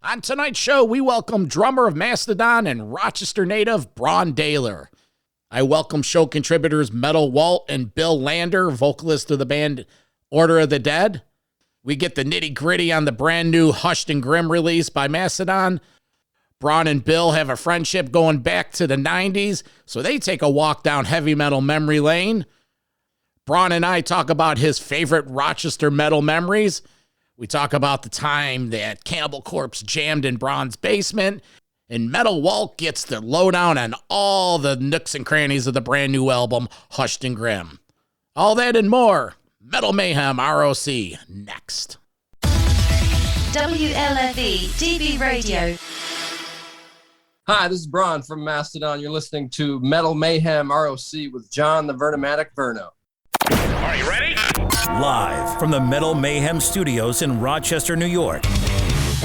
On tonight's show, we welcome drummer of Mastodon and Rochester native Brann Dailor. I welcome show contributors Metal Walt and Bill Lander, vocalist of the band Order of the Dead. We get the nitty-gritty on the brand new Hushed and Grim release by Mastodon. Brann and Bill have a friendship going back to the 90s, so they take a walk down heavy metal memory lane. Brann and I talk about his favorite Rochester metal memories. We talk about the time that Cannibal Corpse jammed in Brann's basement, and Metal Walt gets the lowdown on all the nooks and crannies of the brand new album, Hushed and Grim. All that and more, Metal Mayhem ROC, next. WLFE DB Radio. Hi, this is Brann from Mastodon. You're listening to Metal Mayhem ROC with John the Vernomatic Verno. Are you ready? Live from the Metal Mayhem Studios in Rochester, New York.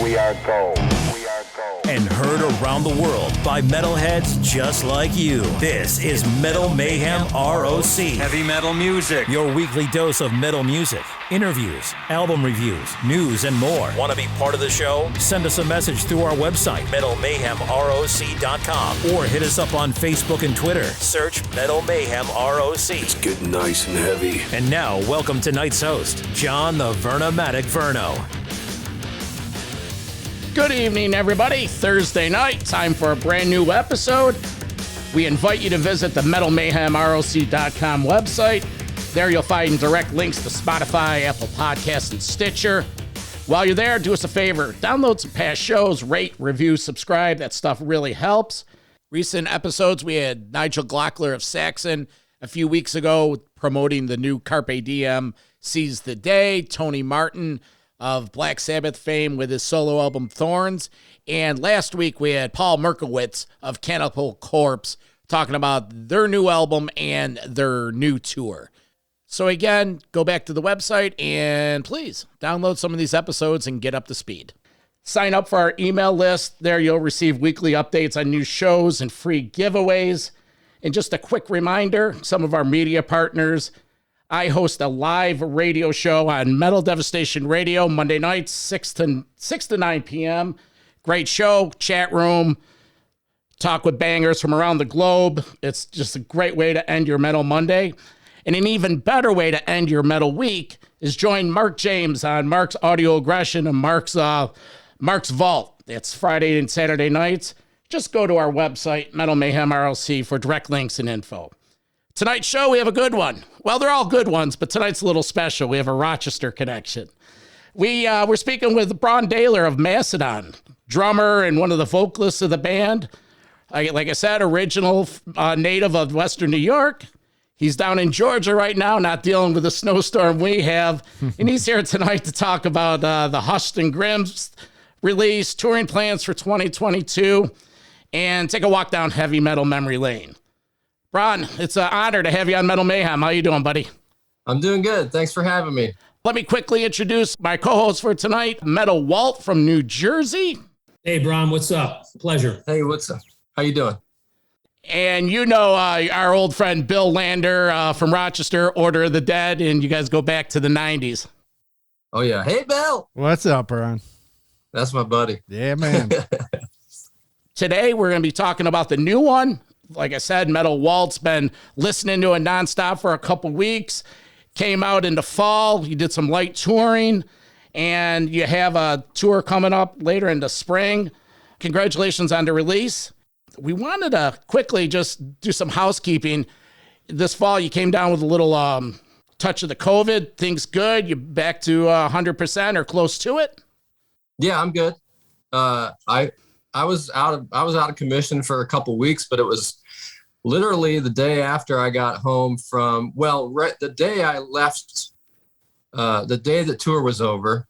We are gold. We are gold. And heard around the world by metalheads just like you. This is Metal Mayhem ROC. Heavy metal music. Your weekly dose of metal music, interviews, album reviews, news, and more. Want to be part of the show? Send us a message through our website, metalmayhemroc.com, or hit us up on Facebook and Twitter. Search Metal Mayhem ROC. It's getting nice and heavy. And now, welcome tonight's host, John the Vernomatic Verno. Good evening, everybody. Thursday night, time for a brand new episode. We invite you to visit the metalmayhemroc.com website. There you'll find direct links to Spotify, Apple Podcasts, and Stitcher. While you're there, do us a favor. Download some past shows, rate, review, subscribe. That stuff really helps. Recent episodes, we had Nigel Glockler of Saxon a few weeks ago promoting the new Carpe Diem Seize the Day. Tony Martin of Black Sabbath fame with his solo album Thorns. And last week we had Paul Merkowitz of Cannibal Corpse talking about their new album and their new tour. So again, go back to the website and please download some of these episodes and get up to speed. Sign up for our email list. There you'll receive weekly updates on new shows and free giveaways. And just a quick reminder, some of our media partners. I host a live radio show on Metal Devastation Radio Monday nights, 6 to 9 p.m. Great show, chat room, talk with bangers from around the globe. It's just a great way to end your Metal Monday. And an even better way to end your Metal Week is join Mark James on Mark's Audio Aggression and Mark's Vault. It's Friday and Saturday nights. Just go to our website, Metal Mayhem ROC, for direct links and info. Tonight's show, we have a good one. Well, they're all good ones, but tonight's a little special. We have a Rochester connection. We're speaking with Brann Dailor of Mastodon, drummer and one of the vocalists of the band. Like I said, original native of Western New York. He's down in Georgia right now, not dealing with the snowstorm we have. And he's here tonight to talk about the Hushed and Grim release, touring plans for 2022, and take a walk down heavy metal memory lane. Brann, it's an honor to have you on Metal Mayhem. How you doing, buddy? I'm doing good. Thanks for having me. Let me quickly introduce my co-host for tonight, Metal Walt from New Jersey. Hey, Brann, what's up? Pleasure. Hey, what's up? How you doing? And you know our old friend Bill Lander from Rochester, Order of the Dead, and you guys go back to the 90s. Oh, yeah. Hey, Bill. What's up, Brann? That's my buddy. Yeah, man. Today, we're going to be talking about the new one. Like I said, Metal Walt's been listening to it nonstop for a couple weeks. Came out in the fall. You did some light touring, and you have a tour coming up later in the spring. Congratulations on the release. We wanted to quickly just do some housekeeping. This fall, you came down with a little touch of the COVID. Things good? You back to 100% or close to it? Yeah, I'm good. I was out of commission for a couple weeks, but it was literally the day after I got home from, the day I left, the day the tour was over,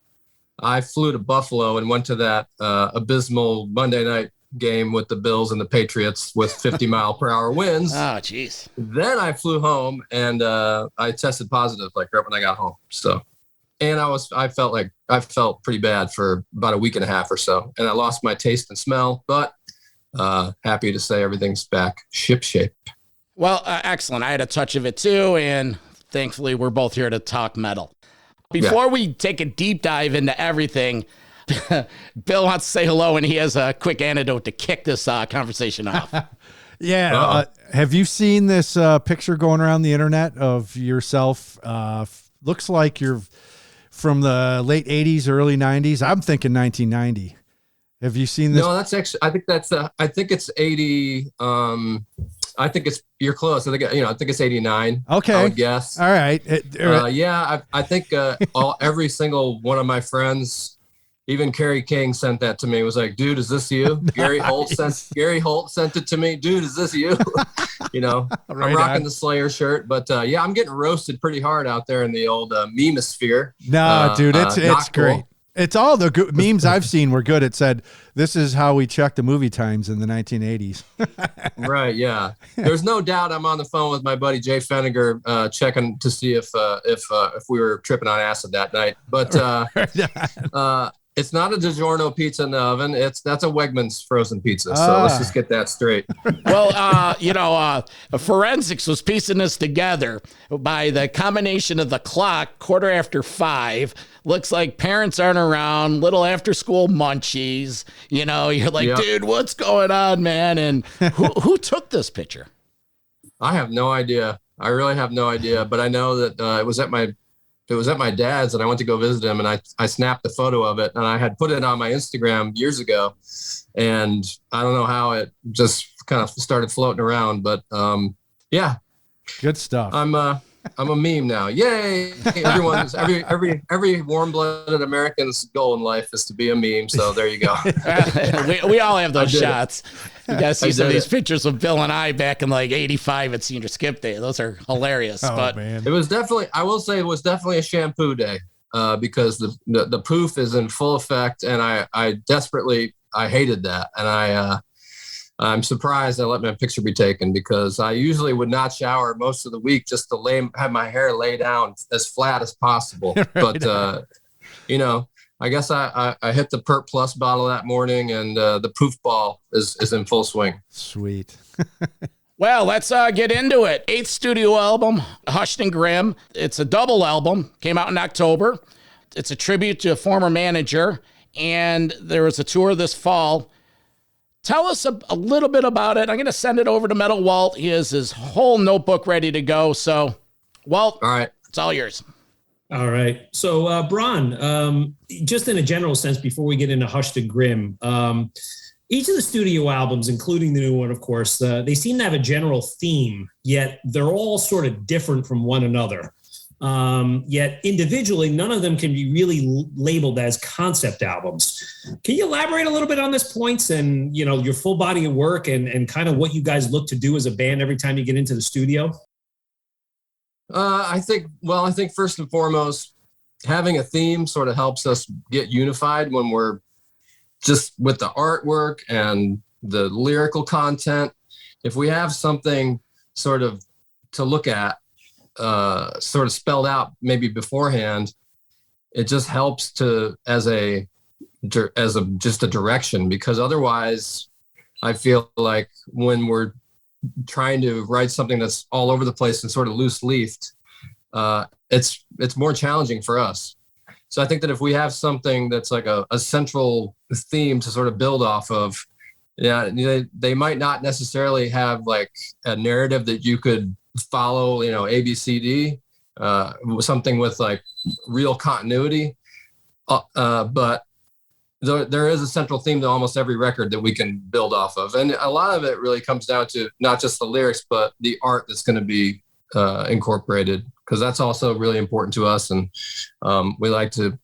I flew to Buffalo and went to that abysmal Monday night game with the Bills and the Patriots with 50 mile per hour winds. Oh, geez. Then I flew home and I tested positive like right when I got home. So, and I felt pretty bad for about a week and a half or so, and I lost my taste and smell, but happy to say everything's back shipshape. Well, excellent. I had a touch of it too, and thankfully we're both here to talk metal. Before we take a deep dive into everything, Bill wants to say hello, and he has a quick antidote to kick this conversation off. Yeah. Have you seen this picture going around the internet of yourself? Looks like you're from the late 80s, early 90s. I'm thinking 1990. Have you seen this? No, that's actually, I think it's 80. I think you're close. I think it's 89. Okay. I would guess. All right. Yeah. I think every single one of my friends, even Kerry King, sent that to me. It was like, dude, is this you? Nice. Gary Holt sent it to me. Dude, is this you? Right I'm rocking the Slayer shirt, but yeah, I'm getting roasted pretty hard out there in the old memosphere. No, dude, it's great. Cool. It's all the good memes I've seen were good. It said, this is how we checked the movie times in the 1980s. Right. Yeah. There's no doubt I'm on the phone with my buddy Jay Feniger, checking to see if we were tripping on acid that night. But it's not a DiGiorno pizza in the oven. That's a Wegmans frozen pizza. So let's just get that straight. Well, forensics was piecing this together by the combination of the clock, 5:15. Looks like parents aren't around, little after school munchies. You're like, Dude, what's going on, man? And who took this picture? I have no idea. I really have no idea. But I know that it was at my dad's, and I went to go visit him, and I snapped a photo of it, and I had put it on my Instagram years ago, and I don't know how it just kind of started floating around, but yeah, good stuff. I'm a meme now. Yay! Every warm-blooded American's goal in life is to be a meme. So there you go. we all have those shots. You guys see some of these pictures of Bill and I back in like '85 at Senior Skip Day. Those are hilarious. But man. It was definitely a shampoo day because the poof is in full effect, and I desperately hated that, and I'm surprised I let my picture be taken because I usually would not shower most of the week just to have my hair lay down as flat as possible. But I guess I hit the Pert Plus bottle that morning, and the poof ball is in full swing. Sweet. Well, let's get into it. 8th studio album, Hushed and Grim. It's a double album, came out in October. It's a tribute to a former manager, and there was a tour this fall. Tell us a little bit about it. I'm going to send it over to Metal Walt. He has his whole notebook ready to go. So, Walt, all right, it's all yours. All right. So, Brann, just in a general sense, before we get into Hushed and Grim, each of the studio albums, including the new one, of course, they seem to have a general theme, yet they're all sort of different from one another. Yet individually, none of them can be really labeled as concept albums. Can you elaborate a little bit on this points and, your full body of work and kind of what you guys look to do as a band every time you get into the studio? I think first and foremost, having a theme sort of helps us get unified when we're just with the artwork and the lyrical content. If we have something sort of to look at, sort of spelled out maybe beforehand, it just helps to as a just a direction, because otherwise I feel like when we're trying to write something that's all over the place and sort of loose leafed, it's more challenging for us. So I think that if we have something that's like a central theme to sort of build off of, they might not necessarily have like a narrative that you could follow, A, B, C, D, something with like real continuity. But there is a central theme to almost every record that we can build off of. And a lot of it really comes down to not just the lyrics, but the art that's going to be incorporated, because that's also really important to us. And we like to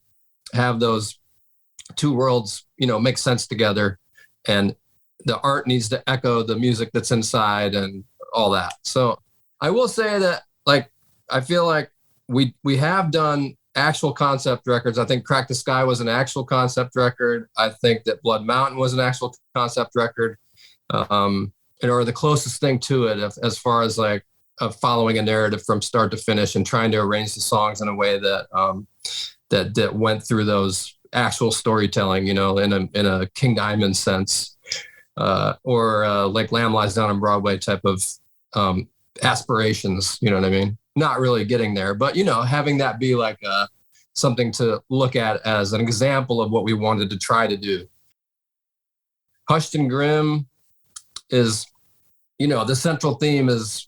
have those two worlds, make sense together. And the art needs to echo the music that's inside and all that. So I will say that, I feel like we have done actual concept records. I think Crack the Sky was an actual concept record. I think that Blood Mountain was an actual concept record, or the closest thing to it as far as following a narrative from start to finish and trying to arrange the songs in a way that that went through those actual storytelling, in a King Diamond sense, or like Lamb Lies Down on Broadway type of aspirations. You know what I mean? Not really getting there, but having that be like something to look at as an example of what we wanted to try to do. Hushed and Grim is, the central theme is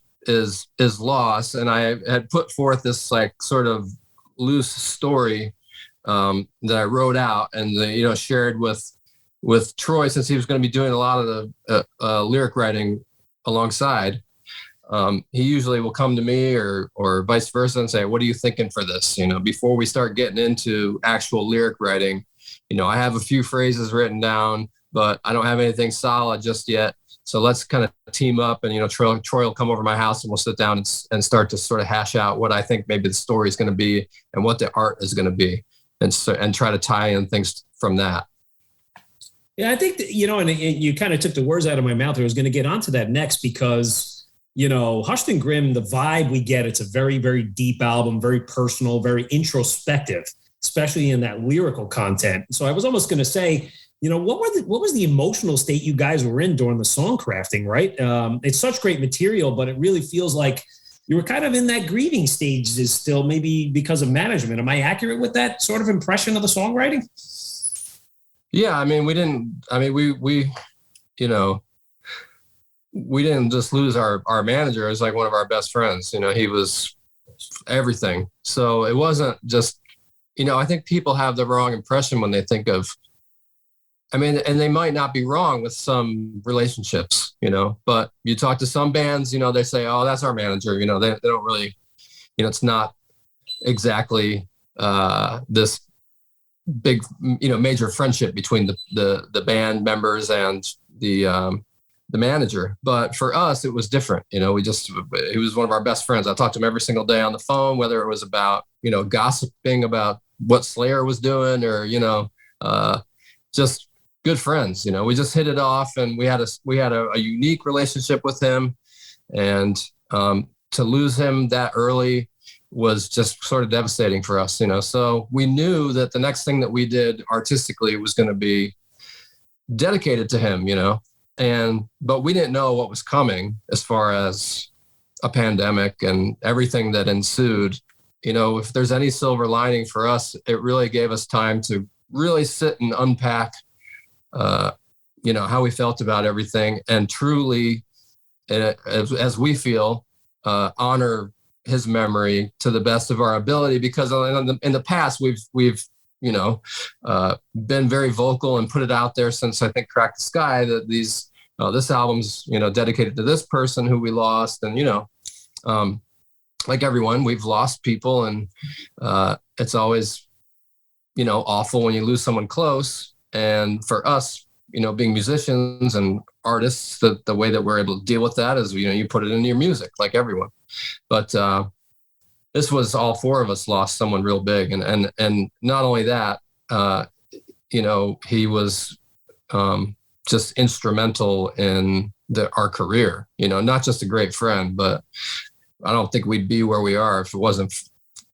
loss. And I had put forth this like sort of loose story that I wrote out and, shared with Troy, since he was going to be doing a lot of the lyric writing alongside. He usually will come to me or vice versa and say, what are you thinking for this? Before we start getting into actual lyric writing, I have a few phrases written down, but I don't have anything solid just yet. So let's kind of team up and, Troy will come over to my house and we'll sit down and start to sort of hash out what I think maybe the story is going to be and what the art is going to be and try to tie in things from that. Yeah, I think that, and you kind of took the words out of my mouth. I was going to get onto that next because, Hushed and Grim, the vibe we get, it's a very, very deep album, very personal, very introspective, especially in that lyrical content. So I was almost going to say, what was the emotional state you guys were in during the song crafting, right? It's such great material, but it really feels like you were kind of in that grieving stage still, maybe because of management. Am I accurate with that sort of impression of the songwriting? Yeah, we didn't just lose our manager. It was like one of our best friends. He was everything. So it wasn't just, I think people have the wrong impression when they think of, and they might not be wrong with some relationships, but you talk to some bands, they say, oh, that's our manager. They don't really, it's not exactly this big, major friendship between the band members and the manager. But for us, it was different. He was one of our best friends. I talked to him every single day on the phone, whether it was about, gossiping about what Slayer was doing or, just good friends. We just hit it off and we had a unique relationship with him. And to lose him that early was just sort of devastating for us, So we knew that the next thing that we did artistically was going to be dedicated to him, but we didn't know what was coming as far as a pandemic and everything that ensued. If there's any silver lining for us, it really gave us time to really sit and unpack, how we felt about everything and truly, as we feel, honor his memory to the best of our ability, because in the past we've been very vocal and put it out there since I think Crack the Sky that this album's dedicated to this person who we lost, and like everyone, we've lost people, and it's always awful when you lose someone close. And for us, being musicians and artists, the way that we're able to deal with that is you put it into your music like everyone. But this was all four of us lost someone real big, and not only that, he was just instrumental in our career. Not just a great friend, but I don't think we'd be where we are if it wasn't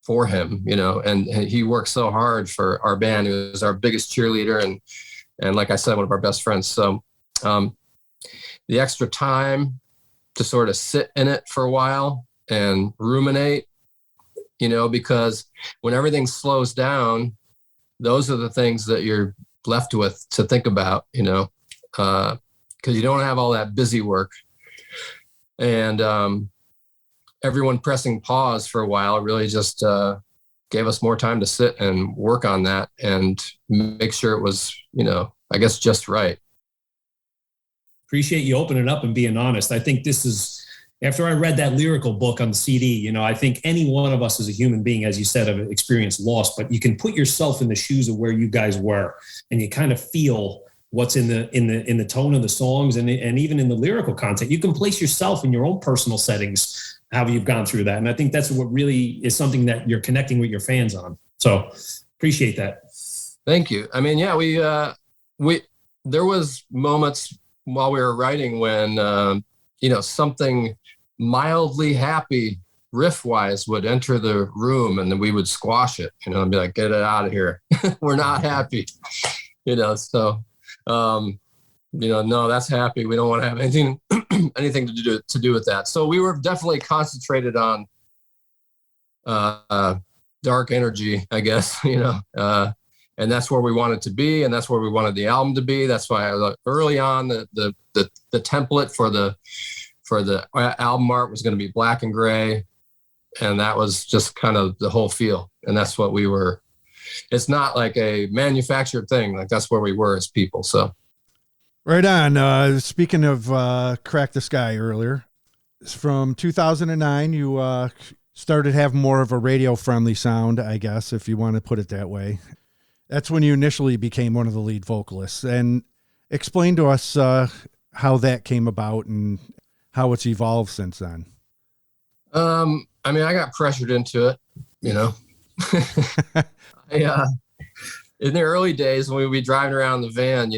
for him. And he worked so hard for our band. He was our biggest cheerleader, and like I said, one of our best friends. So the extra time to sort of sit in it for a while and ruminate, because when everything slows down, those are the things that you're left with to think about, because you don't have all that busy work. And everyone pressing pause for a while really just gave us more time to sit and work on that and make sure it was, I guess just right. Appreciate you opening up and being honest. I think this is, after I read that lyrical book on the CD, I think any one of us as a human being, as you said, have experienced loss, but you can put yourself in the shoes of where you guys were, and you kind of feel what's in the tone of the songs and even in the lyrical content. You can place yourself in your own personal settings, how you've gone through that. And I think that's what really is something that you're connecting with your fans on. So appreciate that. Thank you. We there was moments while we were writing when, something mildly happy riff-wise would enter the room, and then we would squash it, and be like, get it out of here. We're not happy, so, no, that's happy. We don't want to have anything to do with that. So we were definitely concentrated on dark energy, I guess, and that's where we wanted to be, and that's where we wanted the album to be. That's why early on the template for the album art was going to be black and gray, and that was just kind of the whole feel. And that's what we were. It's not like a manufactured thing. Like that's where we were as people. So, right on. Speaking of Crack the Sky earlier, from 2009, you started having more of a radio-friendly sound, I guess, if you want to put it that way. That's when you initially became one of the lead vocalists. And explain to us how that came about and how it's evolved since then. I mean, I got pressured into it, in the early days when we'd be driving around the van,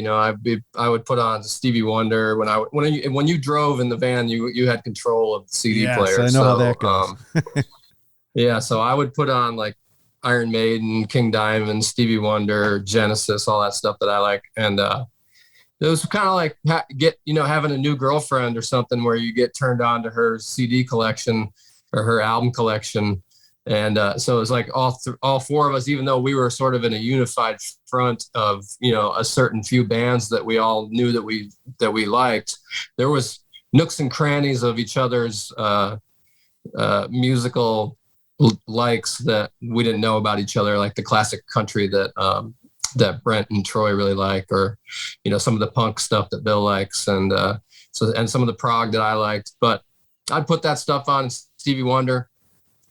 I would put on Stevie Wonder. When you drove in the van, you had control of the CD player. I know how that goes. So I would put on like Iron Maiden, King Diamond, Stevie Wonder, Genesis, all that stuff that I like. And it was kind of like having a new girlfriend or something where you get turned on to her CD collection or her album collection. And so it was like all four of us, even though we were sort of in a unified front of, a certain few bands that we all knew that we liked, there was nooks and crannies of each other's musical likes that we didn't know about each other, like the classic country that Brent and Troy really like, or, some of the punk stuff that Bill likes. And some of the prog that I liked, but I'd put that stuff on Stevie Wonder.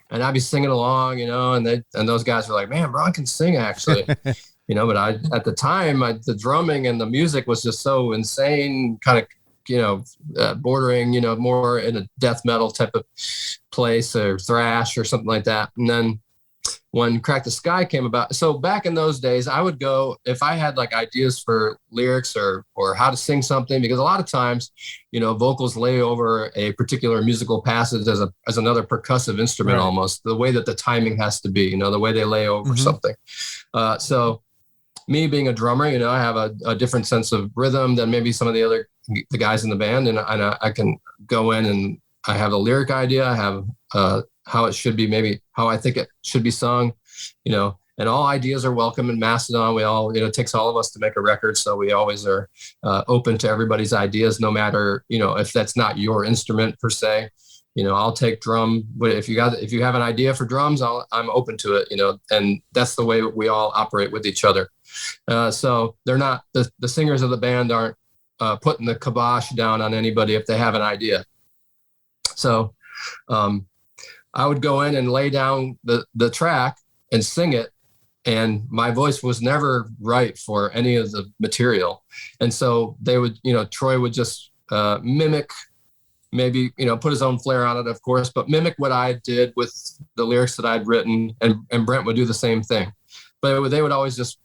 And I'd be singing along, and those guys were like, "Man, Braun can sing, actually," But at the time, the drumming and the music was just so insane, kind of, bordering, more in a death metal type of place or thrash or something like that. And then when Crack the Sky came about, so back in those days, I would go if I had like ideas for lyrics or how to sing something, because a lot of times, vocals lay over a particular musical passage as another percussive instrument, right. Almost the way that the timing has to be, the way they lay over something. So me being a drummer, I have a different sense of rhythm than maybe some of the guys in the band, and I can go in and I have a lyric idea. I have how it should be, maybe how I think it should be sung, and all ideas are welcome in Mastodon. We all, it takes all of us to make a record. So we always are open to everybody's ideas, no matter, if that's not your instrument per se. I'll take drum, but if you have an idea for drums, I'm open to it, and that's the way we all operate with each other. So they're not, the singers of the band aren't putting the kibosh down on anybody if they have an idea. So, I would go in and lay down the track and sing it, and my voice was never right for any of the material. And so they would, Troy would just mimic, maybe, put his own flair on it, of course, but mimic what I did with the lyrics that I'd written, and Brent would do the same thing. But they would always just,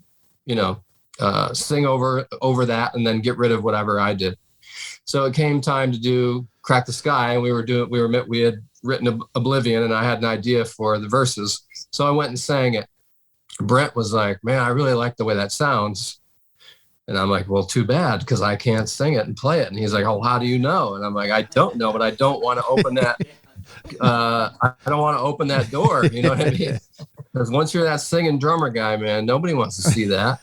sing over that and then get rid of whatever I did. So it came time to do Crack the Sky, and we had written Oblivion, and I had an idea for the verses. So I went and sang it. Brent was like, "Man, I really like the way that sounds." And I'm like, "Well, too bad, because I can't sing it and play it." And he's like, "Oh, how do you know?" And I'm like, "I don't know, but I don't want to open that. I don't want to open that door." You know what I mean? Because once you're that singing drummer guy, man, nobody wants to see that.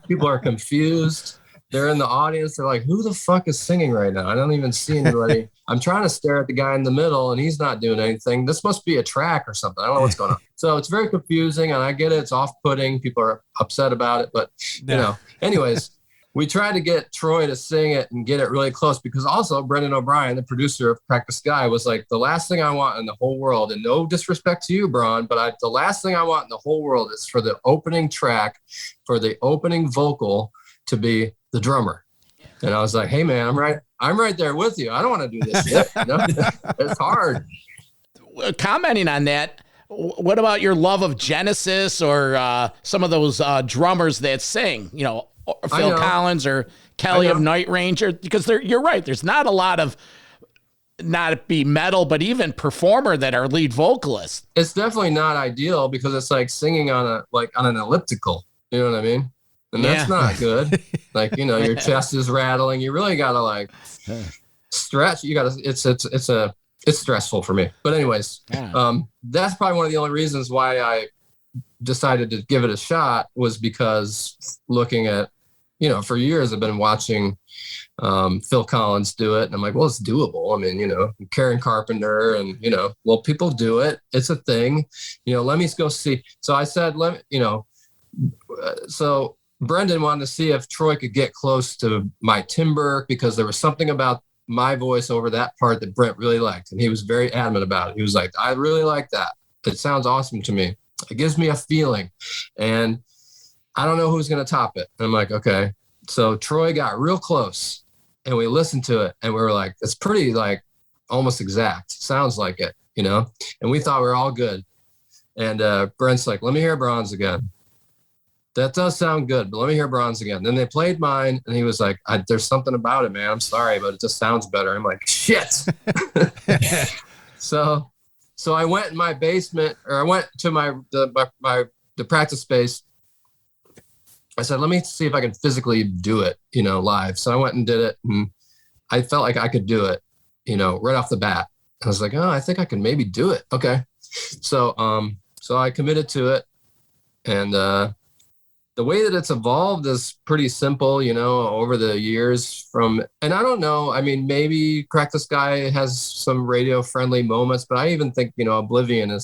People are confused. They're in the audience. They're like, "Who the fuck is singing right now? I don't even see anybody." I'm trying to stare at the guy in the middle, and he's not doing anything. This must be a track or something. I don't know what's going on. So it's very confusing, and I get it. It's off-putting. People are upset about it, but anyways, we tried to get Troy to sing it and get it really close, because also Brendan O'Brien, the producer of Crack the Sky, was like, "The last thing I want in the whole world," and no disrespect to you, Braun, but the last thing I want in the whole world is for the opening track, for the opening vocal to be the drummer. And I was like, "Hey man, I'm right there with you. I don't want to do this shit." It's hard. Commenting on that, what about your love of Genesis or some of those drummers that sing, Phil Collins or Kelly of Night Ranger? Because you're right. There's not a lot of, not be metal, but even performer that are lead vocalists. It's definitely not ideal, because it's like singing on an elliptical. You know what I mean? And that's not good. Like, your chest is rattling. You really got to stretch. You got to, it's stressful for me. But anyways, that's probably one of the only reasons why decided to give it a shot was because looking at, for years I've been watching Phil Collins do it. And I'm like, well, it's doable. I mean, Karen Carpenter and, well, people do it. It's a thing, let me go see. So I said, so Brendan wanted to see if Troy could get close to my timbre because there was something about my voice over that part that Brent really liked. And he was very adamant about it. He was like, I really like that. It sounds awesome to me. It gives me a feeling. And I don't know who's going to top it. And I'm like, okay. So Troy got real close and we listened to it and we were like, it's pretty like almost exact. Sounds like it, and we thought we were all good. And Brent's like, let me hear Bronze again. That does sound good, but let me hear Bronze again. Then they played mine and he was like, there's something about it, man. I'm sorry, but it just sounds better. I'm like, shit. So I went in my basement, or I went to the practice space. I said, let me see if I can physically do it, live. So I went and did it and I felt like I could do it, right off the bat. I was like, oh, I think I can maybe do it. Okay. So I committed to it. And the way that it's evolved is pretty simple, over the years and I don't know, I mean, maybe Crack the Sky has some radio friendly moments, but I even think, Oblivion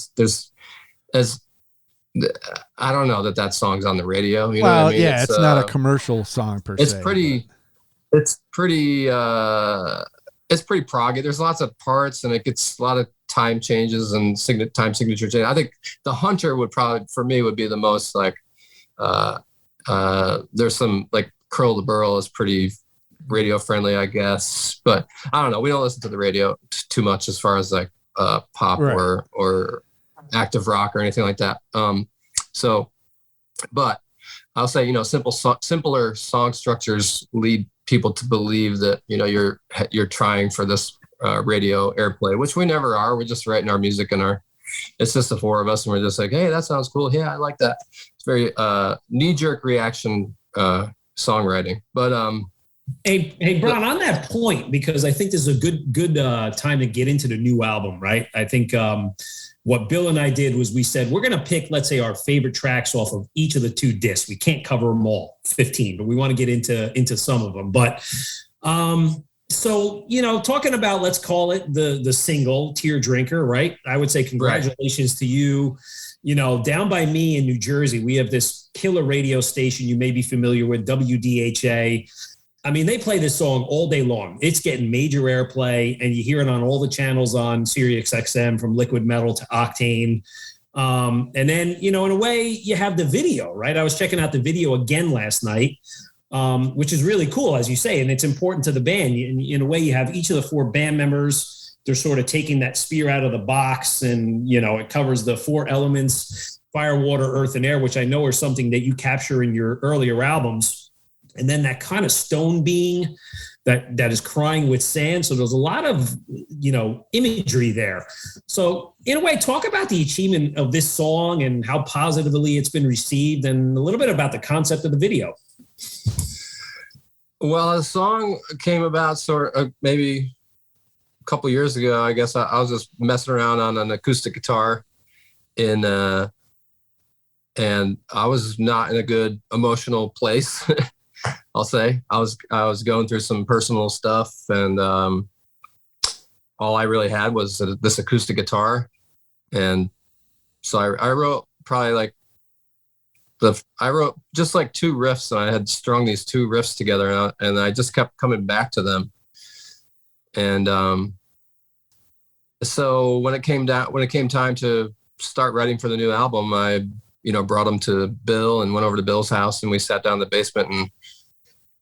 I don't know that song's on the radio. You know what I mean? Yeah, it's not a commercial song per se. It's pretty proggy. There's lots of parts and it gets a lot of time changes and time signature change. I think The Hunter would probably, for me, would be the most like, there's some like Curl the Burl is pretty radio friendly, I guess, but I don't know. We don't listen to the radio too much as far as like pop right. or active rock or anything like that. But I'll say, simpler song structures lead people to believe that, you're trying for this radio airplay, which we never are. We're just writing our music and it's just the four of us and we're just like, hey, that sounds cool. Yeah, I like that. It's very knee-jerk reaction songwriting. But Hey, Brann, on that point, because I think this is a good time to get into the new album, right? I think what Bill and I did was we said, we're going to pick, let's say, our favorite tracks off of each of the 2 discs. We can't cover them all, 15, but we want to get into some of them. But so, talking about, let's call it the single Tear Drinker, right? I would say congratulations to you. Down by me in New Jersey, we have this killer radio station you may be familiar with, WDHA. I mean, they play this song all day long. It's getting major airplay, and you hear it on all the channels on Sirius XM, from Liquid Metal to Octane. And then, in a way, you have the video, right? I was checking out the video again last night, which is really cool, as you say, and it's important to the band. In a way, you have each of the 4 band members. They're sort of taking that spear out of the box, and, it covers the 4 elements, fire, water, earth, and air, which I know are something that you capture in your earlier albums. And then that kind of stone being that is crying with sand. So there's a lot of, imagery there. So in a way, talk about the achievement of this song and how positively it's been received, and a little bit about the concept of the video. Well, the song came about sort of maybe a couple years ago. I guess I was just messing around on an acoustic guitar and I was not in a good emotional place. I'll say I was going through some personal stuff, and all I really had was this acoustic guitar, and so I wrote probably I wrote just like 2 riffs, and I had strung these 2 riffs together, and I just kept coming back to them, and so when it came time to start writing for the new album, I brought them to Bill and went over to Bill's house, and we sat down in the basement and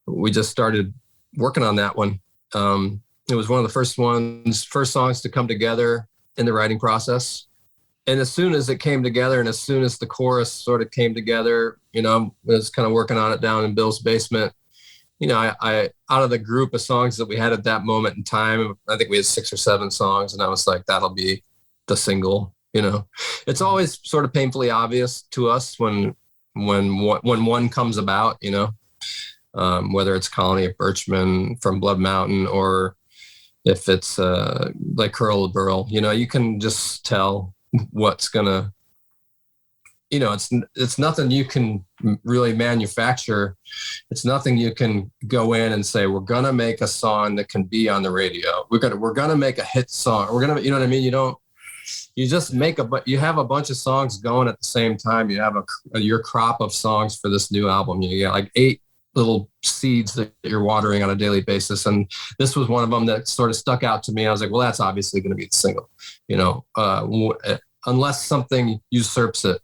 we just started working on that one. It was one of the first songs to come together in the writing process. And as soon as it came together, and as soon as the chorus sort of came together, I was kind of working on it down in Bill's basement. I out of the group of songs that we had at that moment in time, I think we had 6 or 7 songs, and I was like, that'll be the single. It's always sort of painfully obvious to us when one comes about, whether it's Colony of Birchman from Blood Mountain, or if it's like Curl the Burl, you can just tell what's gonna it's nothing you can really manufacture. It's nothing you can go in and say, we're going to make a song that can be on the radio. We're going to make a hit song. We're going to, you know what I mean? You just you have a bunch of songs going at the same time. You have your crop of songs for this new album. You get like 8 little seeds that you're watering on a daily basis. And this was one of them that sort of stuck out to me. I was like, well, that's obviously going to be the single, unless something usurps it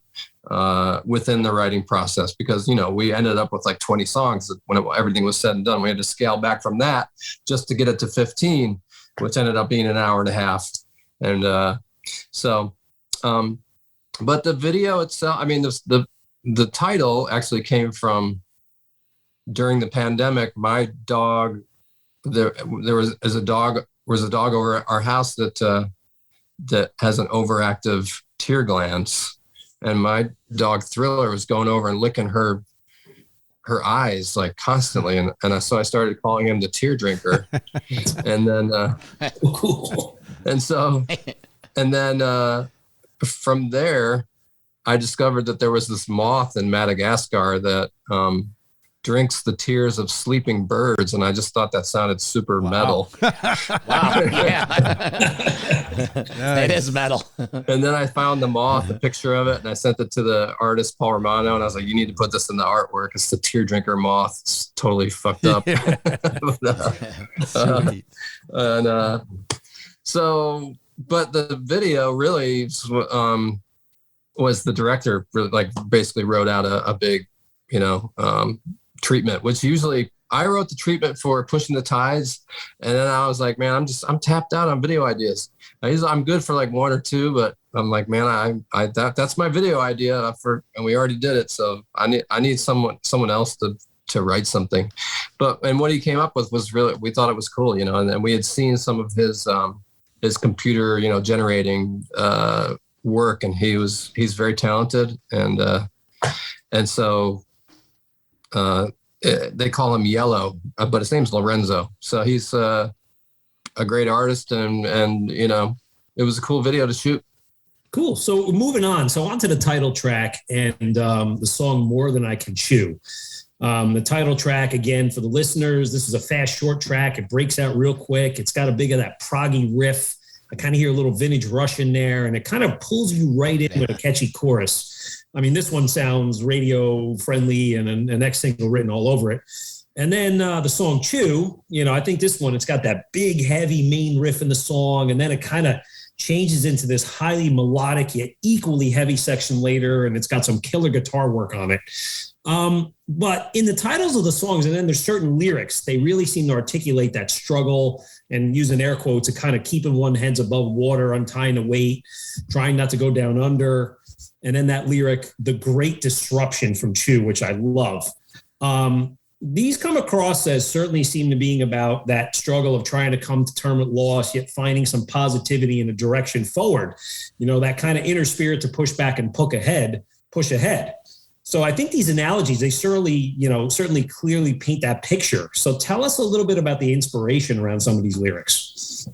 within the writing process, because, we ended up with like 20 songs when everything was said and done. We had to scale back from that just to get it to 15, which ended up being an hour and a half. And but the video itself, I mean, the title actually came from during the pandemic. My dog, there was a dog over our house that has an overactive tear glands, and my dog Thriller was going over and licking her eyes like constantly, and so I started calling him the tear drinker. And then cool. And then from there, I discovered that there was this moth in Madagascar that drinks the tears of sleeping birds, and I just thought that sounded super metal. Wow, yeah. It is metal. And then I found the moth, a picture of it, and I sent it to the artist Paul Romano, and I was like, you need to put this in the artwork. It's the tear drinker moth. It's totally fucked up. But the video really was the director like basically wrote out a big, treatment, which usually I wrote the treatment for Pushing the Tides. And then I was like, man, I'm tapped out on video ideas. I'm good for like 1 or 2, but I'm like, man, that's my video idea and we already did it. So I need someone else to write something. And what he came up with was really, we thought it was cool, and then we had seen some of his computer, generating work, and he's very talented, and so they call him Yellow, but his name's Lorenzo. So he's a great artist, and it was a cool video to shoot. Cool. So moving on. So onto the title track and the song More Than I Can Chew. The title track, again, for the listeners, this is a fast, short track. It breaks out real quick. It's got a big of that proggy riff. I kind of hear a little vintage Rush in there, and it kind of pulls you right in with a catchy chorus. I mean, this one sounds radio friendly and an next single written all over it. And then the song Chew, I think this one, it's got that big, heavy main riff in the song, and then it kind of changes into this highly melodic yet equally heavy section later, and it's got some killer guitar work on it. But in the titles of the songs, and then there's certain lyrics, they really seem to articulate that struggle and using air quotes to kind of keeping one's heads above water, untying the weight, trying not to go down under. And then that lyric, the great disruption from Chew, which I love. These come across as certainly seem to being about that struggle of trying to come to terms with loss, yet finding some positivity in a direction forward. That kind of inner spirit to push back and push ahead. So I think these analogies, they certainly clearly paint that picture. So tell us a little bit about the inspiration around some of these lyrics.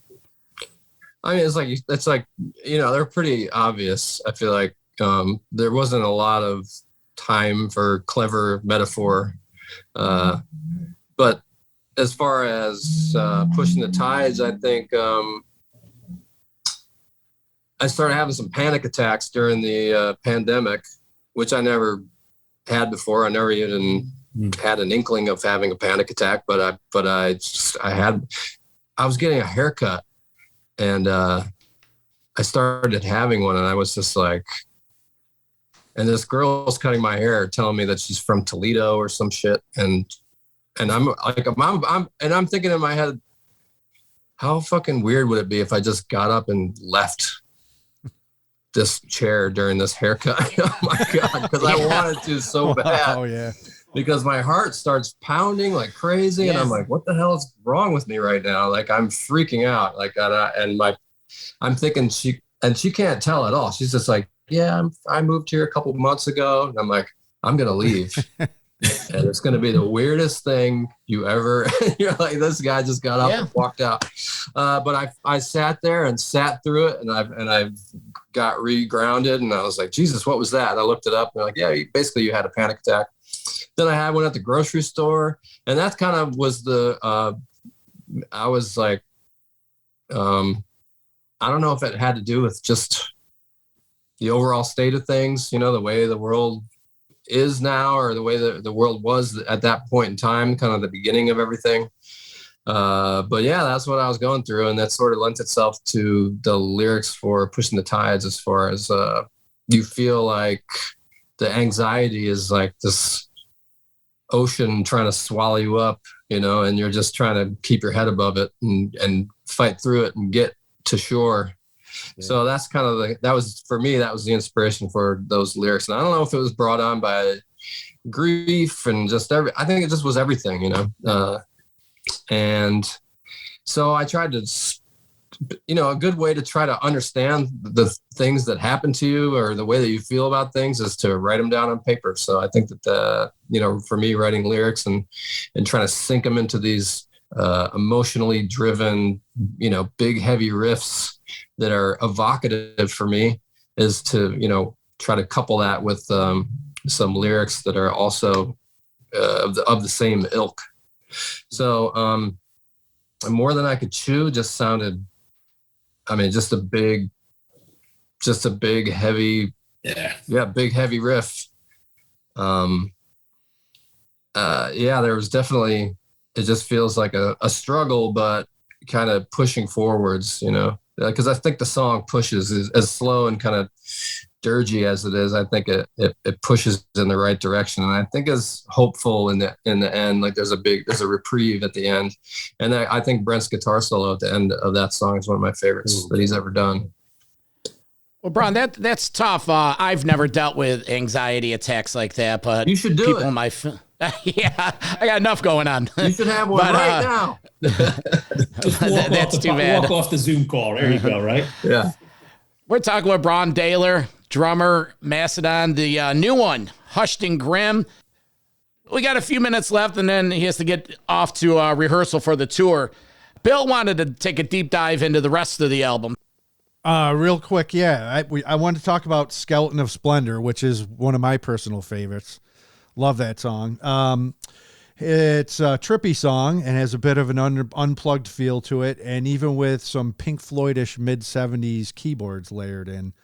I mean, it's like, they're pretty obvious. I feel like there wasn't a lot of time for clever metaphor. But as far as Pushing the Tides, I think I started having some panic attacks during the pandemic, which I never had before. I never even had an inkling of having a panic attack, but I was getting a haircut, and I started having one, and I was just like, and this girl's cutting my hair, telling me that she's from Toledo or some shit, and I'm like, I'm thinking in my head, how fucking weird would it be if I just got up and left this chair during this haircut? Oh my God, because I wanted to so bad. Oh yeah. Because my heart starts pounding like crazy, and I'm like, what the hell is wrong with me right now? Like, I'm freaking out. Like, I'm thinking she can't tell at all. She's just like, yeah, I moved here a couple months ago, and I'm like, I'm gonna leave, and it's gonna be the weirdest thing you ever. You're like, this guy just got up and walked out. But I sat there and sat through it, and I've got regrounded, and I was like, Jesus, what was that? And I looked it up, and they're like, yeah, basically you had a panic attack. Then I had one at the grocery store, and that kind of was I was like, I don't know if it had to do with just the overall state of things, the way the world is now, or the way that the world was at that point in time, kind of the beginning of everything. But yeah, that's what I was going through. And that sort of lent itself to the lyrics for Pushing the Tides, as far as you feel like the anxiety is like this ocean trying to swallow you up, and you're just trying to keep your head above it and fight through it and get to shore. Yeah. So that's kind of that was the inspiration for those lyrics. And I don't know if it was brought on by grief and just I think it just was everything, and so I tried to, a good way to try to understand the things that happen to you or the way that you feel about things is to write them down on paper. So I think that, for me, writing lyrics and trying to sink them into these emotionally driven, big, heavy riffs that are evocative for me is to, try to couple that with some lyrics that are also of the same ilk. So More Than I Could Chew just sounded, just a big, heavy, big, heavy riff. There was definitely, it just feels like a struggle, but kind of pushing forwards, because I think the song pushes as slow and kind of dirgy as it is. I think it pushes in the right direction, and I think is hopeful in the end. Like there's a reprieve at the end, and I think Brent's guitar solo at the end of that song is one of my favorites that he's ever done. Well, Brann, that's tough. I've never dealt with anxiety attacks like that, but you should do people it. In my yeah, I got enough going on. You should have one right now. That's too bad. Walk off the Zoom call. There you go. Right. Yeah. We're talking with Brann Dailor, drummer, Mastodon, the new one, Hushed and Grim. We got a few minutes left, and then he has to get off to rehearsal for the tour. Bill wanted to take a deep dive into the rest of the album. Real quick, I wanted to talk about Skeleton of Splendor, which is one of my personal favorites. Love that song. It's a trippy song and has a bit of an unplugged feel to it, and even with some Pink Floyd-ish mid-70s keyboards layered in.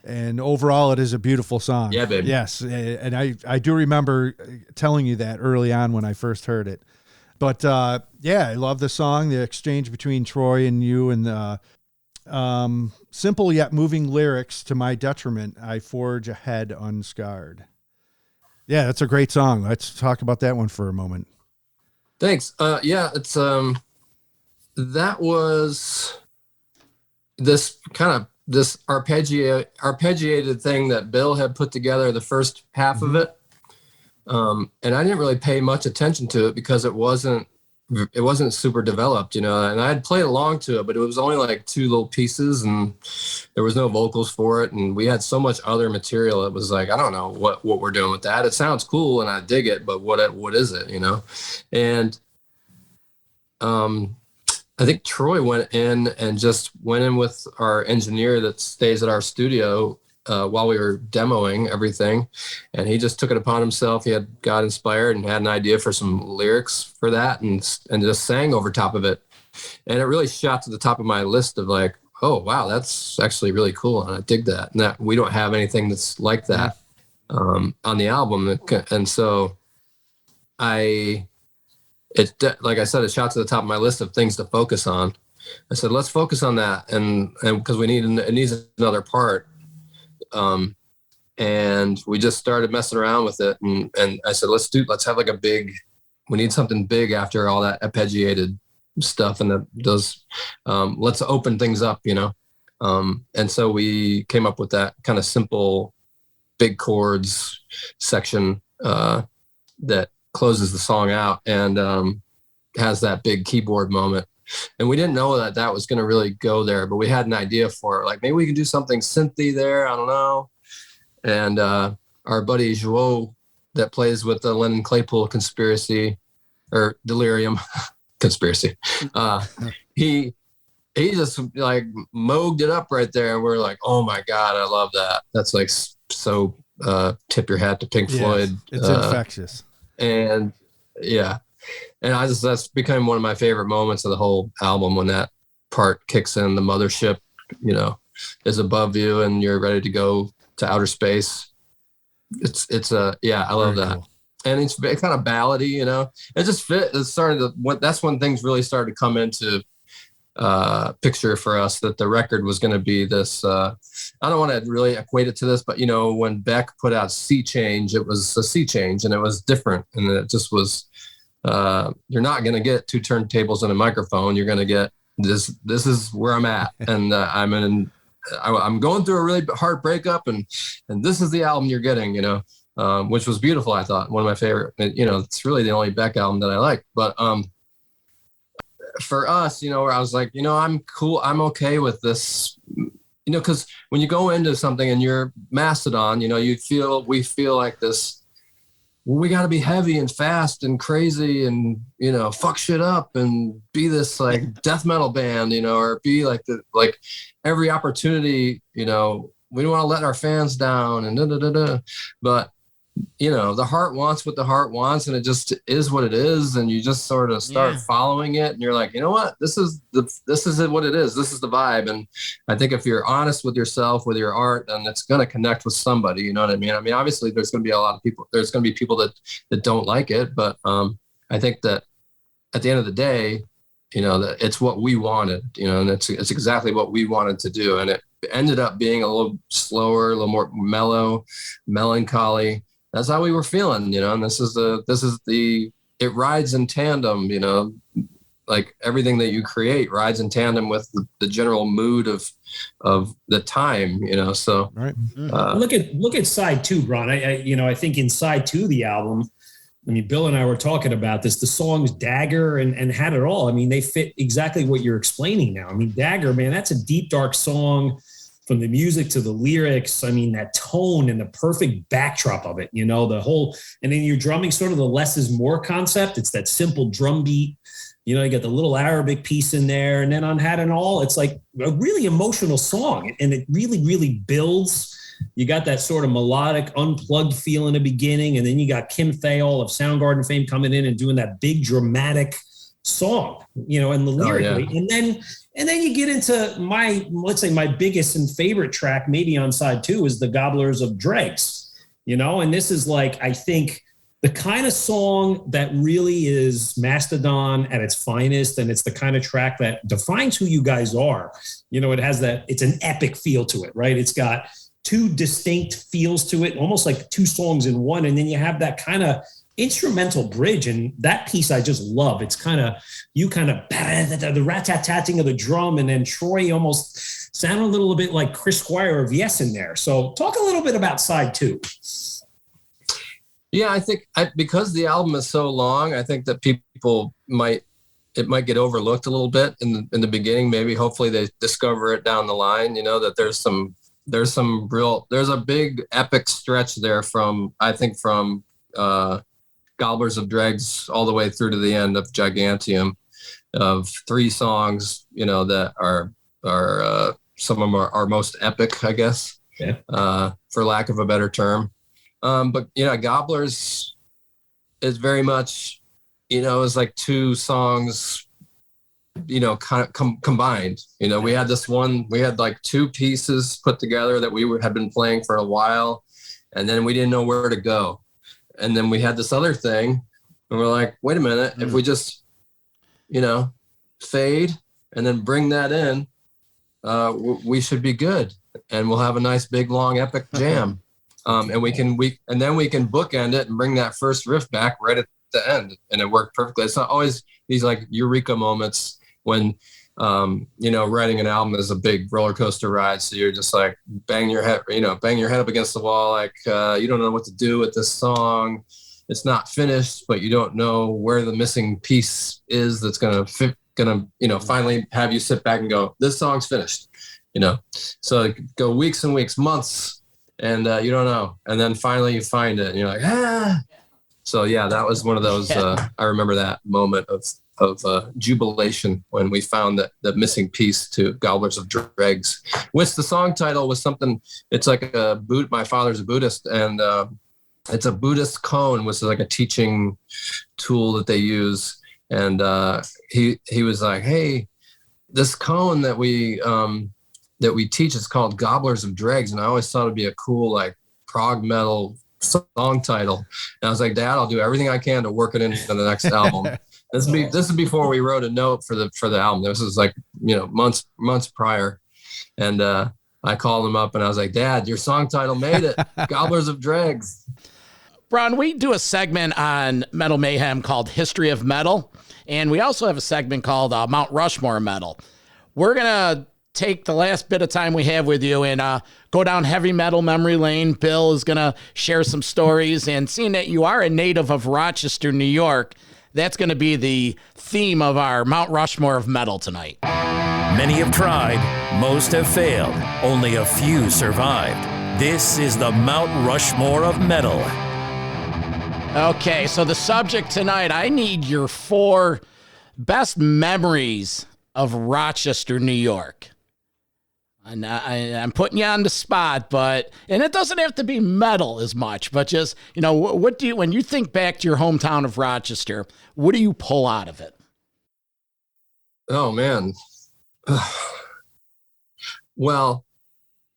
And overall, it is a beautiful song. Yeah, baby. Yes, and I do remember telling you that early on when I first heard it. But, I love the song, the exchange between Troy and you, and simple yet moving lyrics. To my detriment, I forge ahead unscarred. Yeah, that's a great song. Let's talk about that one for a moment. Thanks. It's that was this kind of this arpeggiated thing that Bill had put together the first half of it. And I didn't really pay much attention to it because it wasn't super developed, and I had played along to it, but it was only like two little pieces and there was no vocals for it. And we had so much other material. It was like, I don't know what we're doing with that. It sounds cool and I dig it, but what is it, And I think Troy went in with our engineer that stays at our studio while we were demoing everything, and he just took it upon himself. He got inspired and had an idea for some lyrics for that, and just sang over top of it. And it really shot to the top of my list of like, oh wow, that's actually really cool, and I dig that. And that we don't have anything that's like that on the album, and so like I said, it shot to the top of my list of things to focus on. I said, let's focus on that, and because it needs another part. And we just started messing around with it, and I said, let's have like we need something big after all that arpeggiated stuff, and let's open things up, and so we came up with that kind of simple big chords section that closes the song out and has that big keyboard moment. And we didn't know that was going to really go there, but we had an idea for it. Like maybe we can do something synthy there. I don't know. And our buddy Joe that plays with the Lennon Claypool Conspiracy or Delirium Conspiracy, he he just like mogged it up right there. And we're like, oh my God, I love that. That's like so tip your hat to Pink Floyd. It's infectious. And yeah. And that's become one of my favorite moments of the whole album, when that part kicks in, the mothership, you know, is above you and you're ready to go to outer space. I love that. Cool. And it's kind of ballady, you know, it just fit. That's when things really started to come into picture for us, that the record was going to be this, I don't want to really equate it to this, but you know, when Beck put out Sea Change, it was a sea change and it was different. And it just was, you're not going to get two turntables and a microphone. You're going to get this is where I'm at. And I'm going through a really hard breakup, and this is the album you're getting, you know, which was beautiful. I thought one of my favorite, you know, it's really the only Beck album that I like. But for us, you know, where I was like, you know, I'm cool. I'm okay with this, you know, because when you go into something and you're Mastodon, you know, we feel like this, we got to be heavy and fast and crazy and, you know, fuck shit up and be this like death metal band, you know, or be like every opportunity, you know, we don't want to let our fans down and but you know, the heart wants what the heart wants, and it just is what it is. And you just sort of start following it, and you're like, you know what, this is what it is. This is the vibe. And I think if you're honest with yourself, with your art, then it's going to connect with somebody. You know what I mean? I mean, obviously there's going to be a lot of people, there's going to be people that don't like it. But I think that at the end of the day, you know, that it's what we wanted, you know, and it's exactly what we wanted to do. And it ended up being a little slower, a little more mellow, melancholy. That's how we were feeling, you know, and it rides in tandem, you know, like everything that you create rides in tandem with the general mood of the time, you know, so. Right. Look at side 2, Brann. I think in side 2 of the album, I mean, Bill and I were talking about this, the songs Dagger and Had It All. I mean, they fit exactly what you're explaining now. I mean, Dagger, man, that's a deep, dark song. From the music to the lyrics, I mean, that tone and the perfect backdrop of it, you know, the whole, and then you're drumming sort of the less is more concept. It's that simple drum beat, you know, you got the little Arabic piece in there. And then on Had It All, it's like a really emotional song, and it really, really builds. You got that sort of melodic, unplugged feel in the beginning. And then you got Kim Thayil of Soundgarden fame coming in and doing that big dramatic song, you know, and the lyrically. And then you get into let's say my biggest and favorite track, maybe on side 2, is the Gobblers of Dregs, you know, and this is like, I think the kind of song that really is Mastodon at its finest. And it's the kind of track that defines who you guys are. You know, it's an epic feel to it, right? It's got 2 distinct feels to it, almost like 2 songs in one. And then you have that kind of instrumental bridge, and that piece I just love. It's the rat-tat-tatting of the drum, and then Troy almost sound a little bit like Chris Squire of Yes in there. So talk a little bit about side 2. Yeah, I think because the album is so long, I think that people might get overlooked a little bit in the beginning. Maybe hopefully they discover it down the line, you know, that there's a big epic stretch there from Gobblers of Dregs all the way through to the end of Gigantium, of 3 songs, you know, that are some of them are most epic, I guess, for lack of a better term. But, you know, Gobblers is very much, you know, it's like 2 songs, you know, kind of combined. You know, we had like 2 pieces put together that we had been playing for a while, and then we didn't know where to go. And then we had this other thing, and we're like, wait a minute, if we just, you know, fade and then bring that in, we should be good, and we'll have a nice big long epic jam. And then we can bookend it and bring that first riff back right at the end, and it worked perfectly. It's not always these like eureka moments when you know, writing an album is a big roller coaster ride. So you're just like bang your head up against the wall. Like, you don't know what to do with this song. It's not finished, but you don't know where the missing piece is that's going to, you know, finally have you sit back and go, this song's finished, you know? So go weeks and weeks, months, and you don't know. And then finally you find it and you're like, ah. So yeah, that was one of those, I remember that moment of jubilation when we found the missing piece to Gobblers of Dregs, which the song title was something. It's like my father's a Buddhist, and it's a Buddhist cone, which is like a teaching tool that they use. And he was like, hey, this cone that we teach is called Gobblers of Dregs, and I always thought it'd be a cool like prog metal song title. And I was like, Dad, I'll do everything I can to work it into the next album. This is before we wrote a note for the album. This was like, months prior. And I called him up and I was like, Dad, your song title made it. Gobblers of Dregs. Brann, we do a segment on Metal Mayhem called History of Metal. And we also have a segment called Mount Rushmore Metal. We're going to take the last bit of time we have with you and go down heavy metal memory lane. Bill is going to share some stories, and seeing that you are a native of Rochester, New York, that's going to be the theme of our Mount Rushmore of metal tonight. Many have tried, most have failed, only a few survived. This is the Mount Rushmore of metal. Okay, so the subject tonight, I need your 4 best memories of Rochester, New York. And I'm putting you on the spot, and it doesn't have to be metal as much, but just, what do you, when you think back to your hometown of Rochester, what do you pull out of it? Oh, man. Well,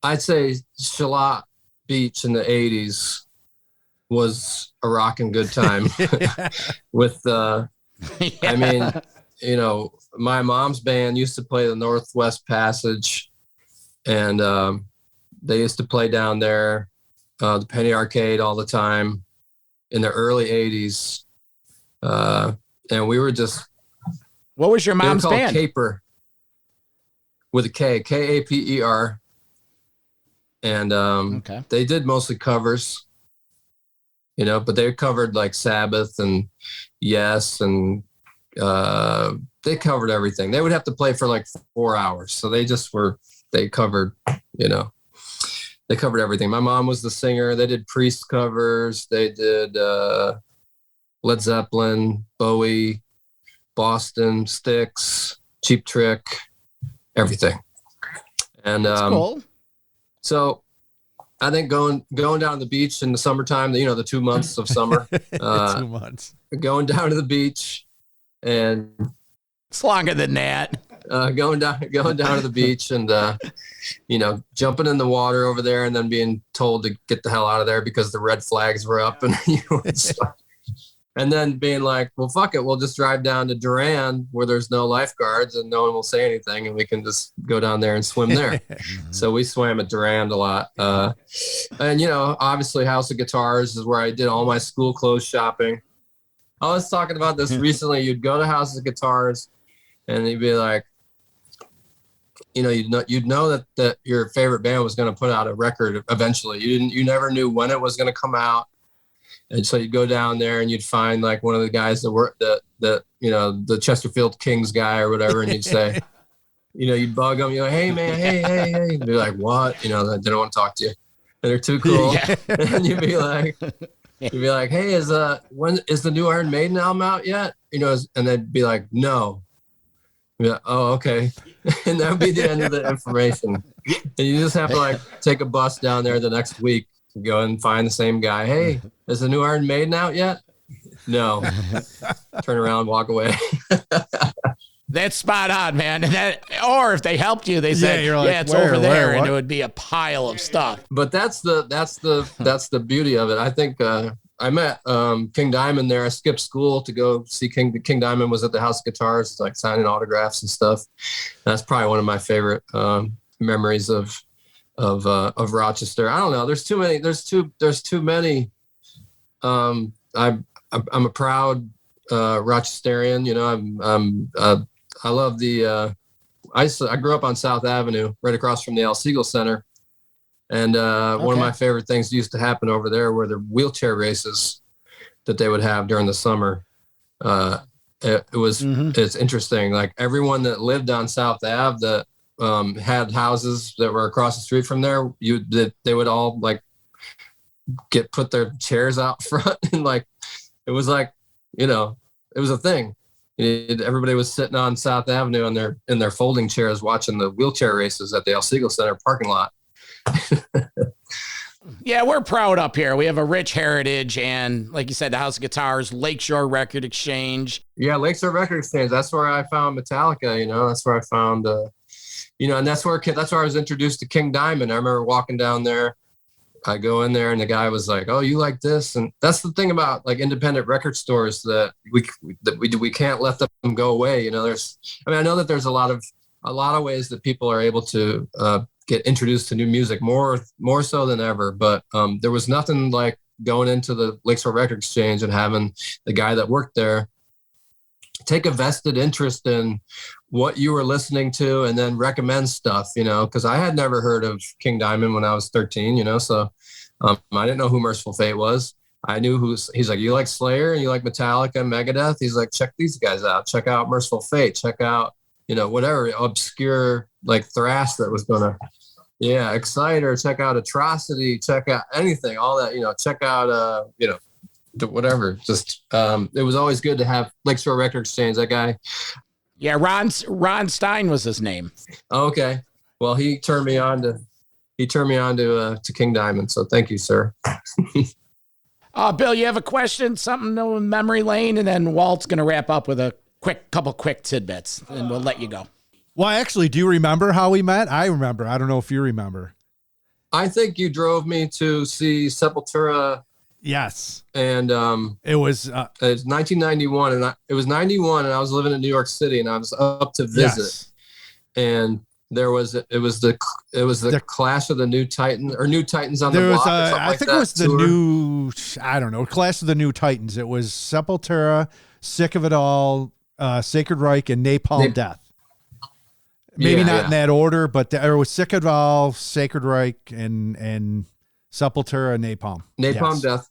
I'd say Shalat Beach in the 80s was a rocking good time with, I mean, my mom's band used to play the Northwest Passage. And they used to play down there, the Penny Arcade all the time in the early 80s. And we were just... What was your mom's band? Caper with a K, K-A-P-E-R. And they did mostly covers, but they covered like Sabbath and Yes, and they covered everything. They would have to play for like 4 hours. So they covered, they covered everything. My mom was the singer. They did Priest covers. They did Led Zeppelin, Bowie, Boston, Styx, Cheap Trick, everything. And that's cool. So I think going down to the beach in the summertime, the 2 months of summer, 2 months, going down to the beach, and it's longer than that. Going down to the beach and, jumping in the water over there and then being told to get the hell out of there because the red flags were up and then being like, well, fuck it. We'll just drive down to Duran where there's no lifeguards and no one will say anything and we can just go down there and swim there. So we swam at Duran a lot. And, obviously House of Guitars is where I did all my school clothes shopping. I was talking about this recently. You'd go to House of Guitars and you'd be like, you'd know that your favorite band was going to put out a record eventually. You never knew when it was going to come out, and so you'd go down there and you'd find like one of the guys that worked the Chesterfield Kings guy or whatever, and you'd say, you'd bug them. You're like, hey man, hey. And they're like, what? They don't want to talk to you, and they're too cool. Yeah. And you'd be like, hey, when is the new Iron Maiden album out yet? And they'd be like, no. Yeah. Oh, okay. And that would be the end of the information. And you just have to like take a bus down there the next week to go and find the same guy. Hey, is the new Iron Maiden out yet? No. Turn around, walk away. That's spot on, man. Or if they helped you, they said, it's where, over there, where, and it would be a pile of stuff. But that's the beauty of it. I think I met King Diamond there. I skipped school to go see King. King Diamond was at the House of Guitars, like signing autographs and stuff. That's probably one of my favorite memories of Rochester. I don't know. There's too many. There's too many. I'm a proud Rochesterian. I love the. I grew up on South Avenue, right across from the Al Siegel Center. And one of my favorite things used to happen over there were the wheelchair races that they would have during the summer. It's interesting. Like everyone that lived on South Ave that had houses that were across the street from there, they would all like put their chairs out front, and like it was like, it was a thing. Everybody was sitting on South Avenue in their folding chairs watching the wheelchair races at the El Siegel Center parking lot. Yeah, we're proud up here. We have a rich heritage, and like you said, the House of Guitars, Lakeshore Record Exchange. Yeah, Lakeshore Record Exchange. That's where I found Metallica. That's where I found, and that's where I was introduced to King Diamond. I remember walking down there. I go in there, and the guy was like, "Oh, you like this?" And that's the thing about like independent record stores that we can't let them go away. I know that there's a lot of ways that people are able to get introduced to new music more so than ever. But there was nothing like going into the Lakeshore Record Exchange and having the guy that worked there take a vested interest in what you were listening to and then recommend stuff, because I had never heard of King Diamond when I was 13, so I didn't know who Merciful Fate was. I knew he's like, you like Slayer and you like Metallica and Megadeth? He's like, check these guys out. Check out Merciful Fate. Check out, whatever obscure like thrash that was going to, Exciter, check out Atrocity, check out anything, all that, check out, whatever. Just, it was always good to have Lakeshore Record Exchange, that guy. Yeah, Ron Stein was his name. Okay. Well, he turned me on to King Diamond. So thank you, sir. Bill, you have a question, something in memory lane, and then Walt's going to wrap up with a couple quick tidbits, and we'll let you go. Well, actually, do you remember how we met? I remember. I don't know if you remember. I think you drove me to see Sepultura. Yes. And it was 1991, and it was 91, and I was living in New York City, and I was up to visit. Yes. And it was the Clash of the New Titans or New Titans on the Block. I think it was the new, I don't know, Clash of the New Titans. It was Sepultura, Sick of It All, Sacred Reich, and Napalm Death. Maybe not in that order, but there was Sick of It All, Sacred Reich, and Sepultura, Napalm. Napalm Death.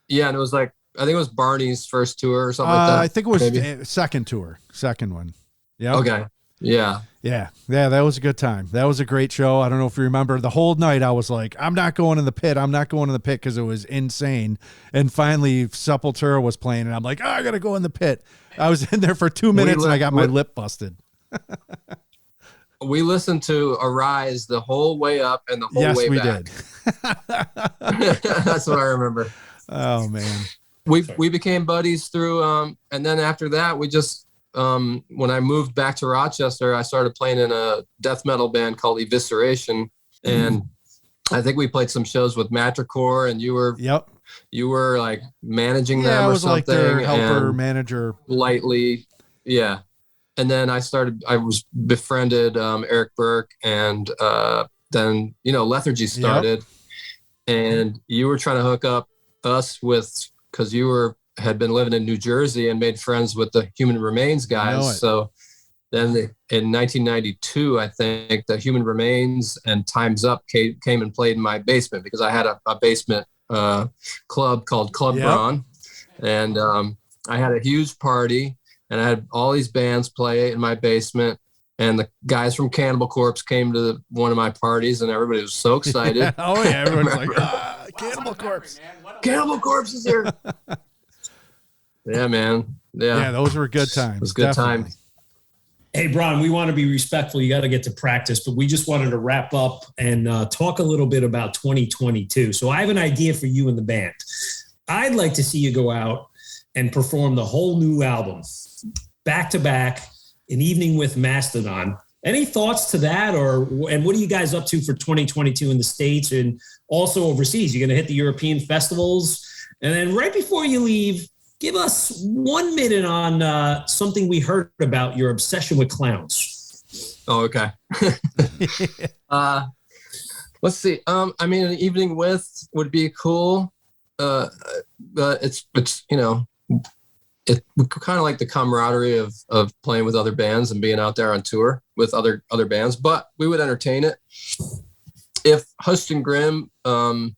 Yeah, and it was like, I think it was Barney's first tour or something like that. I think it was second one. Yeah. Okay. Yeah. Yeah. That was a good time. That was a great show. I don't know if you remember the whole night. I was like, I'm not going in the pit. Because it was insane. And finally Sepultura was playing and I'm like, I got to go in the pit. I was in there for 2 minutes and I got my lip busted. We listened to Arise the whole way up and the whole way back. Yes, we did. That's what I remember. Oh man. We became buddies through, and then after that, we just, when I moved back to Rochester, I started playing in a death metal band called Evisceration. And I think we played some shows with Matricore, and you were like managing them or something. I was like their helper manager. Lightly. Yeah. And then I was befriended Eric Burke, and then, Lethargy started, and you were trying to hook up us because you had been living in New Jersey and made friends with the Human Remains guys. So then in 1992, I think the Human Remains and Time's Up came and played in my basement because I had a basement club called Club Braun, and I had a huge party. And I had all these bands play in my basement, and the guys from Cannibal Corpse came to one of my parties, and everybody was so excited. Oh yeah, everyone's like, Cannibal Corpse! Cannibal Corpse is here! Yeah, man. Yeah, those were good times. It was a good time. Hey, Brann, we want to be respectful. You got to get to practice, but we just wanted to wrap up and talk a little bit about 2022. So I have an idea for you and the band. I'd like to see you go out and perform the whole new album, back to back, an evening with Mastodon. Any thoughts to that, and what are you guys up to for 2022 in the States and also overseas? You're going to hit the European festivals, and then right before you leave, give us 1 minute on something we heard about your obsession with clowns. Oh, okay. Let's see. I mean, an evening with would be cool. But it's it's kind of like the camaraderie of playing with other bands and being out there on tour with other bands, but we would entertain it. If Hushed and Grim, I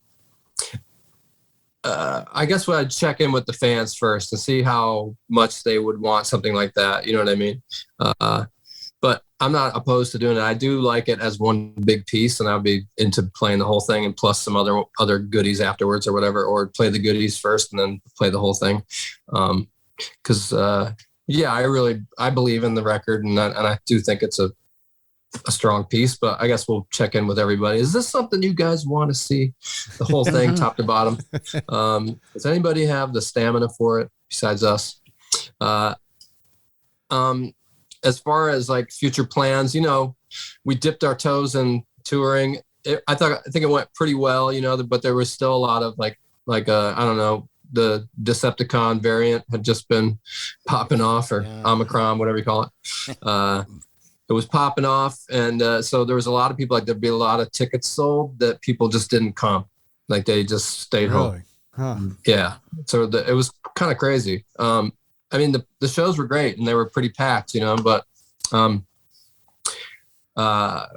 guess I'd check in with the fans first and see how much they would want something like that. You know what I mean? But I'm not opposed to doing it. I do like it as one big piece, and I'll be into playing the whole thing and plus some other goodies afterwards or whatever, or play the goodies first and then play the whole thing. Because Yeah, I believe in the record, and I do think it's a strong piece, but I guess we'll check in with everybody. Is this something you guys want to see? The whole thing, top to bottom. Does anybody have the stamina for it besides us? As far as like future plans, you know, we dipped our toes in touring. I think it went pretty well, you know, but there was still a lot of like I don't know, the Decepticon variant had just been popping off, or Omicron, whatever you call it. It was popping off, and so there was a lot of people, like there'd be a lot of tickets sold that people just didn't come, like they just stayed home. Huh. Yeah, so it was kind of crazy. I mean, the shows were great and they were pretty packed, you know, but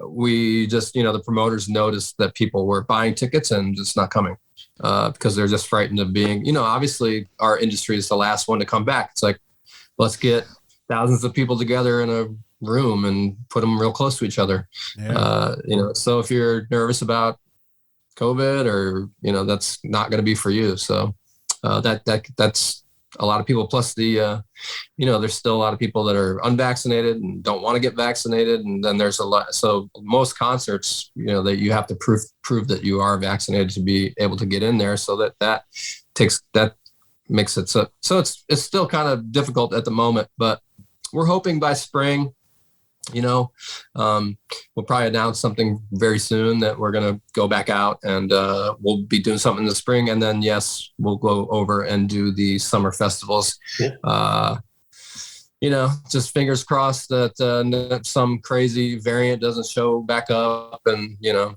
we just, you know, the promoters noticed that people were buying tickets and just not coming because they're just frightened of being, you know, obviously our industry is the last one to come back. It's like, let's get thousands of people together in a room and put them real close to each other. Yeah. You know, so if you're nervous about COVID, or, you know, that's not going to be for you. So that's a lot of people. Plus the, you know, there's still a lot of people that are unvaccinated and don't want to get vaccinated. And then there's a lot. So most concerts, you know, that you have to prove that you are vaccinated to be able to get in there. So that makes it so it's still kind of difficult at the moment, but we're hoping by spring, you know, we'll probably announce something very soon that we're going to go back out, and we'll be doing something in the spring. And then, yes, we'll go over and do the summer festivals. You know, just fingers crossed that some crazy variant doesn't show back up and, you know,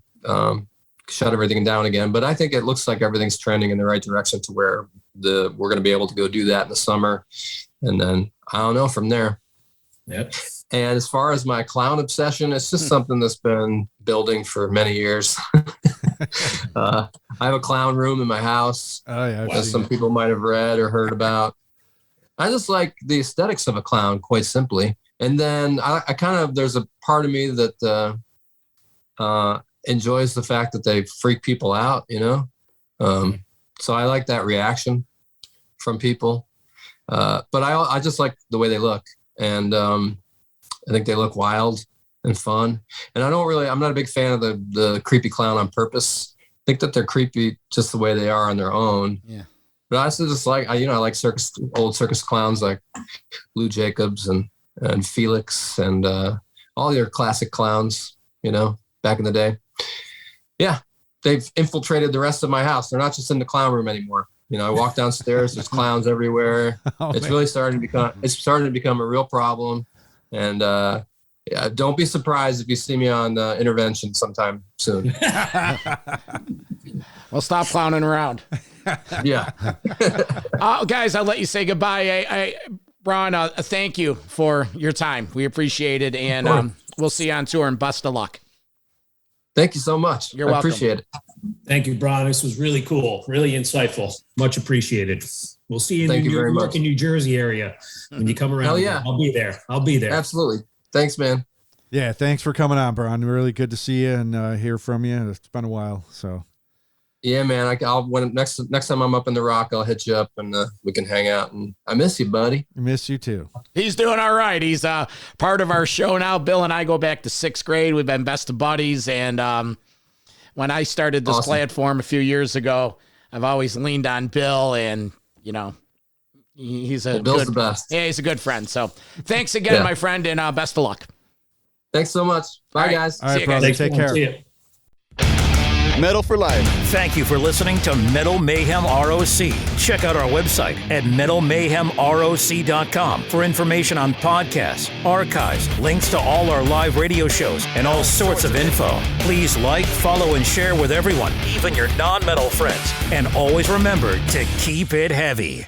shut everything down again. But I think it looks like everything's trending in the right direction to where we're going to be able to go do that in the summer. And then I don't know from there. Yep. And as far as my clown obsession, it's just something that's been building for many years. I have a clown room in my house, as some people might have read or heard about. I just like the aesthetics of a clown, quite simply. And then I kind of, there's a part of me that enjoys the fact that they freak people out, you know? So I like that reaction from people. But I just like the way they look. And I think they look wild and fun. And I'm not a big fan of the creepy clown on purpose. I think that they're creepy just the way they are on their own. Yeah. But I also just like, I like old circus clowns like Lou Jacobs and Felix and all your classic clowns, you know, back in the day. Yeah. They've infiltrated the rest of my house. They're not just in the clown room anymore. You know, I walk downstairs, there's clowns everywhere. It's really starting to become a real problem. And yeah, don't be surprised if you see me on Intervention sometime soon. Well, stop clowning around. Yeah. Guys, I'll let you say goodbye. Brann, thank you for your time. We appreciate it. And we'll see you on tour, and best of luck. Thank you so much. You're welcome. I appreciate it. Thank you, Brann. This was really cool, really insightful. Much appreciated. We'll see you in the New York and New Jersey area when you come around. Hell yeah. I'll be there. Absolutely. Thanks, man. Yeah, thanks for coming on, Brann. Really good to see you and hear from you. It's been a while, so. Yeah, man. When next time I'm up in the Rock, I'll hit you up and we can hang out. And I miss you, buddy. I miss you too. He's doing all right. He's part of our show now. Bill and I go back to 6th grade. We've been best of buddies. And when I started this platform a few years ago, I've always leaned on Bill, and you know, Bill's the best. Yeah, he's a good friend. So thanks again, my friend, and best of luck. Thanks so much. Bye, guys. All right, brother. Take care. Metal for life. Thank you for listening to Metal Mayhem ROC. Check out our website at metalmayhemroc.com for information on podcasts, archives, links to all our live radio shows, and all sorts of info. Please like, follow, and share with everyone, even your non-metal friends. And always remember to keep it heavy.